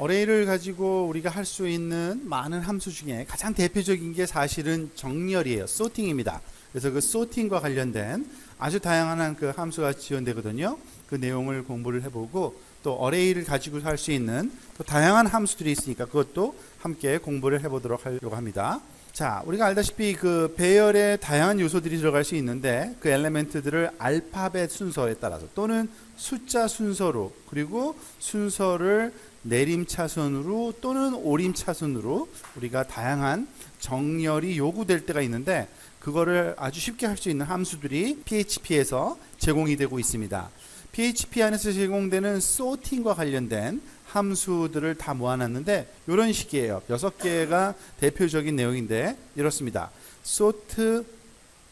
어레이를 가지고 우리가 할 수 있는 많은 함수 중에 가장 대표적인 게 사실은 정렬이에요. 소팅입니다. 그래서 그 소팅과 관련된 아주 다양한 그 함수가 지원되거든요. 그 내용을 공부를 해보고 또 어레이를 가지고 할 수 있는 또 다양한 함수들이 있으니까 그것도 함께 공부를 해보도록 하려고 합니다. 자, 우리가 알다시피 그 배열에 다양한 요소들이 들어갈 수 있는데 그 엘리멘트들을 알파벳 순서에 따라서 또는 숫자 순서로 그리고 순서를 내림차순으로 또는 오림차순으로 우리가 다양한 정렬이 요구될 때가 있는데 그거를 아주 쉽게 할 수 있는 함수들이 PHP에서 제공이 되고 있습니다. PHP 안에서 제공되는 sorting과 관련된 함수들을 다 모아놨는데 이런 식이에요. 6개가 대표적인 내용인데 이렇습니다. sort,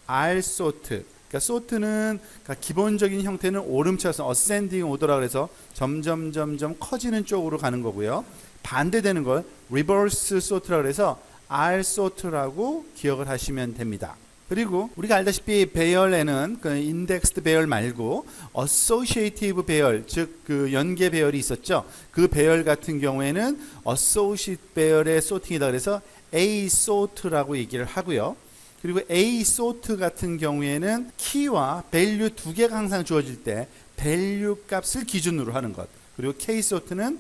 rsort. 그러니까 sort는 그러니까 기본적인 형태는 오름차순, ascending order라고 해서 점점 커지는 쪽으로 가는 거고요. 반대되는 걸 reverse sort라고 해서 rsort라고 기억을 하시면 됩니다. 그리고 우리가 알다시피 배열에는 그 indexed 배열 말고 associative 배열, 즉 그 연계 배열이 있었죠. 그 배열 같은 경우에는 associate 배열의 sorting이다 그래서 asort라고 얘기를 하고요. 그리고 asort 같은 경우에는 키와 value 두 개가 항상 주어질 때 value 값을 기준으로 하는 것. 그리고 ksort는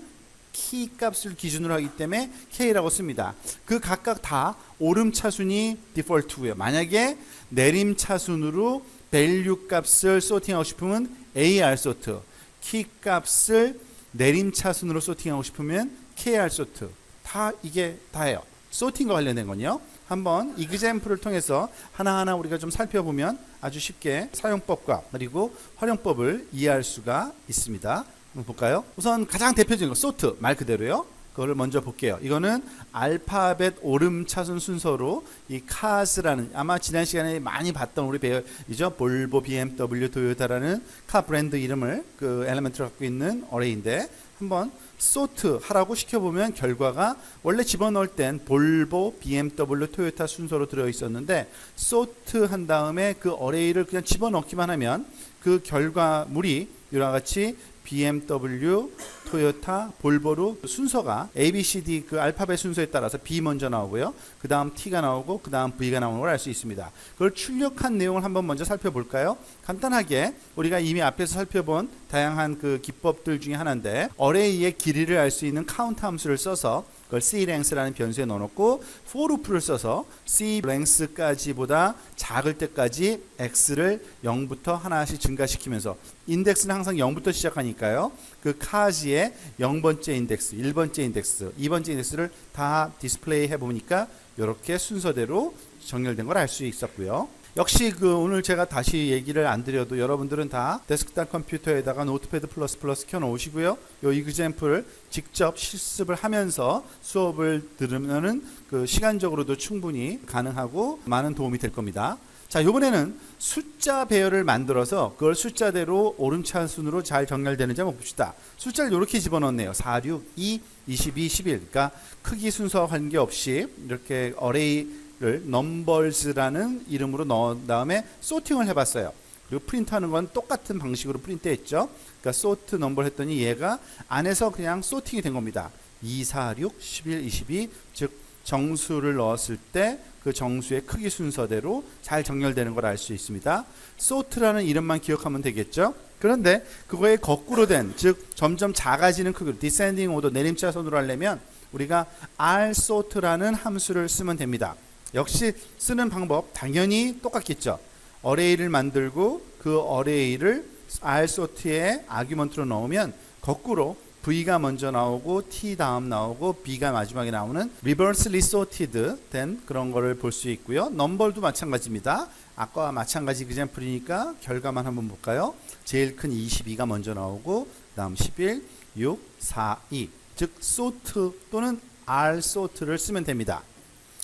키 값을 기준으로 하기 때문에 K라고 씁니다. 그 각각 다 오름차순이 디폴트고요. 만약에 내림차순으로 value 값을 소팅하고 싶으면 AR sort, 키 값을 내림차순으로 소팅하고 싶으면 KR sort. 다 이게 다예요. 소팅과 관련된 건요. 한번 이그젬플을 통해서 하나하나 우리가 좀 살펴보면 아주 쉽게 사용법과 그리고 활용법을 이해할 수가 있습니다. 한번 볼까요? 우선 가장 대표적인 거 sort 말 그대로요. 그거를 먼저 볼게요. 이거는 알파벳 오름차순 순서로 이 카스라는 아마 지난 시간에 많이 봤던 우리 배열이죠. 볼보, BMW, 토요타라는 카 브랜드 이름을 그 엘리멘트를 갖고 있는 어레이인데 한번 sort 하라고 시켜보면 결과가 원래 집어넣을 땐 볼보, BMW, 토요타 순서로 들어있었는데 sort 한 다음에 그 어레이를 그냥 집어넣기만 하면 그 결과물이 이와 같이 BMW, 토요타, 볼보로 순서가 A, B, C, D 그 알파벳 순서에 따라서 B 먼저 나오고요. 그 다음 T가 나오고 그 다음 V가 나오는 걸 알 수 있습니다. 그걸 출력한 내용을 한번 먼저 살펴볼까요? 간단하게 우리가 이미 앞에서 살펴본 다양한 그 기법들 중에 하나인데 어레이의 길이를 알 수 있는 카운트 함수를 써서 그걸 clength라는 변수에 넣어놓고 for loop를 써서 clength까지보다 작을 때까지 x를 0부터 하나씩 증가시키면서 인덱스는 항상 0부터 시작하니까요. 그 카지의 0번째 인덱스, 1번째 인덱스, 2번째 인덱스를 다 디스플레이 해보니까 이렇게 순서대로 정렬된 걸 알 수 있었고요. 역시 그 오늘 제가 다시 얘기를 안 드려도 여러분들은 다 데스크탑 컴퓨터에다가 노트패드 플러스 켜놓으시고요. 요 이그젬플을 직접 실습을 하면서 수업을 들으면은 그 시간적으로도 충분히 가능하고 많은 도움이 될 겁니다. 자, 이번에는 숫자 배열을 만들어서 그걸 숫자대로 오름차순으로 잘 정렬되는지 한번 봅시다. 숫자를 이렇게 집어넣네요. 4, 6, 2, 22, 11. 그러니까 크기 순서와 관계없이 이렇게 어레이를 넘버즈라는 이름으로 넣은 다음에 소팅을 해봤어요. 그리고 프린트하는 건 똑같은 방식으로 프린트했죠. 그러니까 소트 넘버 했더니 얘가 안에서 그냥 소팅이 된 겁니다. 2, 4, 6, 11, 22. 즉 정수를 넣었을 때 그 정수의 크기 순서대로 잘 정렬되는 걸 알 수 있습니다. sort라는 이름만 기억하면 되겠죠. 그런데 그거에 거꾸로 된, 즉 점점 작아지는 크기로 descending order 내림차순으로 하려면 우리가 rsort라는 함수를 쓰면 됩니다. 역시 쓰는 방법 당연히 똑같겠죠. 어레이를 만들고 그 어레이를 rsort에 아규먼트로 넣으면 거꾸로 V가 먼저 나오고 T 다음 나오고 B가 마지막에 나오는 reversely sorted 된 그런 거를 볼 수 있고요. 넘버도 마찬가지입니다. 아까와 마찬가지 이그젬플이니까 결과만 한번 볼까요? 제일 큰 22가 먼저 나오고 그 다음 11, 6, 4, 2 즉 sort 또는 rsort를 쓰면 됩니다.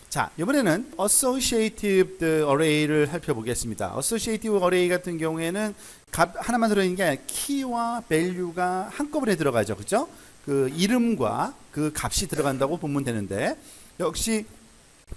자, 이번에는 associative array를 살펴보겠습니다. associative array 같은 경우에는 값 하나만 들어있는 게 아니라 키와 value가 한꺼번에 들어가죠. 그죠? 그 이름과 그 값이 들어간다고 보면 되는데 역시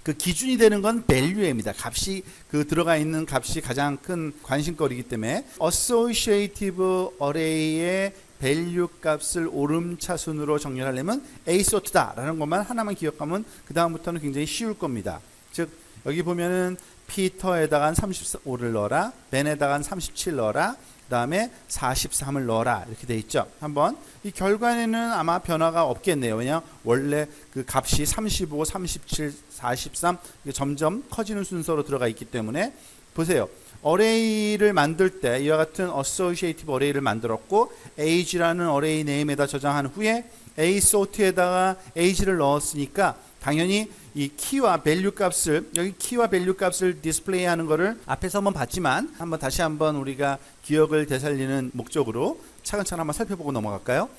그 기준이 되는 건 value입니다. 값이 그 들어가 있는 값이 가장 큰 관심거리이기 때문에 associative array의 밸류 값을 오름차순으로 정렬하려면 A sort다라는 것만 하나만 기억하면 그 다음부터는 굉장히 쉬울 겁니다. 즉 여기 보면은 피터에다가 35를 넣어라, 벤에다가 37 넣어라, 그 다음에 43을 넣어라 이렇게 돼 있죠. 한번 이 결과에는 아마 변화가 없겠네요. 왜냐 원래 그 값이 35, 37, 43 이게 점점 커지는 순서로 들어가 있기 때문에 보세요. 어레이를 만들 때 이와 같은 어소시에이티브 어레이를 만들었고 age라는 어레이 네임에다 저장한 후에 a sort에다가 age를 넣었으니까 당연히 이 키와 밸류 값을 여기 키와 밸류 값을 디스플레이하는 거를 앞에서 한번 봤지만 다시 한번 우리가 기억을 되살리는 목적으로 차근차근 한번 살펴보고 넘어갈까요?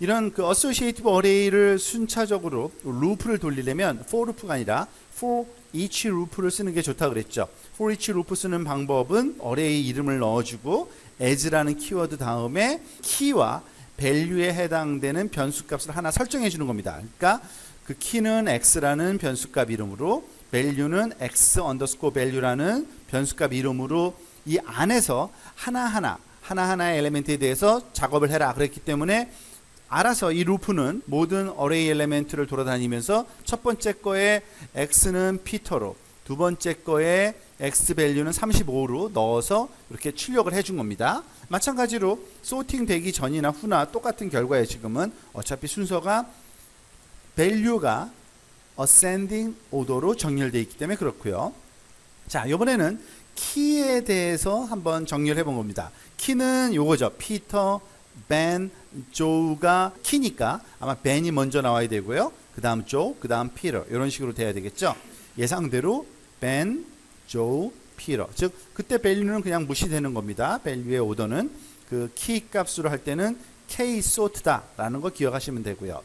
이런 그 어소시에이티브 어레이를 순차적으로 루프를 돌리려면 for 루프가 아니라 for each 루프를 쓰는 게 좋다 그랬죠. for each 루프 쓰는 방법은 어레이 이름을 넣어주고 as라는 키워드 다음에 키와 밸류에 해당되는 변수값을 하나 설정해 주는 겁니다. 그러니까 그 키는 x라는 변수값 이름으로 value는 x 언더스코어 value라는 변수값 이름으로 이 안에서 하나하나의 엘리멘트에 대해서 작업을 해라 그랬기 때문에 알아서 이 루프는 모든 어레이 엘리멘트를 돌아다니면서 첫 번째 거에 x는 피터로 두 번째 거에 x value는 35로 넣어서 이렇게 출력을 해준 겁니다. 마찬가지로 소팅 되기 전이나 후나 똑같은 결과에 지금은 어차피 순서가 value가 ascending order로 정렬되어 있기 때문에 그렇고요. 자, 이번에는 키에 대해서 한번 정렬해 본 겁니다. 키는 요거죠. 피터, 벤, 조가 키니까 아마 벤이 먼저 나와야 되고요. 그 다음 조, 그 다음 피터 이런 식으로 돼야 되겠죠. 예상대로 벤, 조, 피터 즉 그때 value는 그냥 무시되는 겁니다. value의 오더는 그 키 값으로 할 때는 K sort다라는 거 기억하시면 되고요.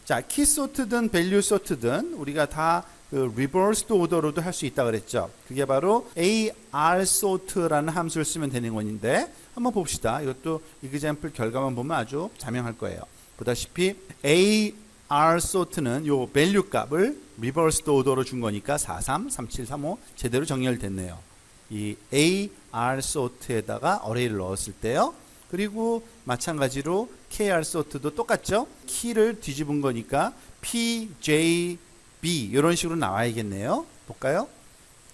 자, 키 sort든 value sort든 우리가 다 그 reversed order로도 할 수 있다 그랬죠. 그게 바로 AR sort라는 함수를 쓰면 되는 건데 한번 봅시다. 이것도 example 결과만 보면 아주 자명할 거예요. 보다시피 AR sort는 요 value 값을 reversed order로 준 거니까 43, 37, 35 제대로 정렬됐네요. 이 AR sort에다가 어레이를 넣었을 때요. 그리고 마찬가지로 KR sort도 똑같죠. 키를 뒤집은 거니까 P, J, B 이런 식으로 나와야겠네요. 볼까요?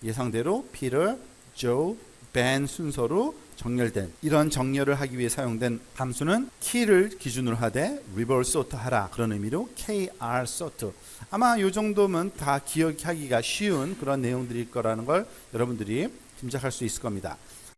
예상대로 Peter, Joe, Ben 순서로 정렬된 이런 정렬을 하기 위해 사용된 함수는 키를 기준으로 하되 reverse sort 하라 그런 의미로 KR sort. 아마 이 정도면 다 기억하기가 쉬운 그런 내용들일 거라는 걸 여러분들이 짐작할 수 있을 겁니다.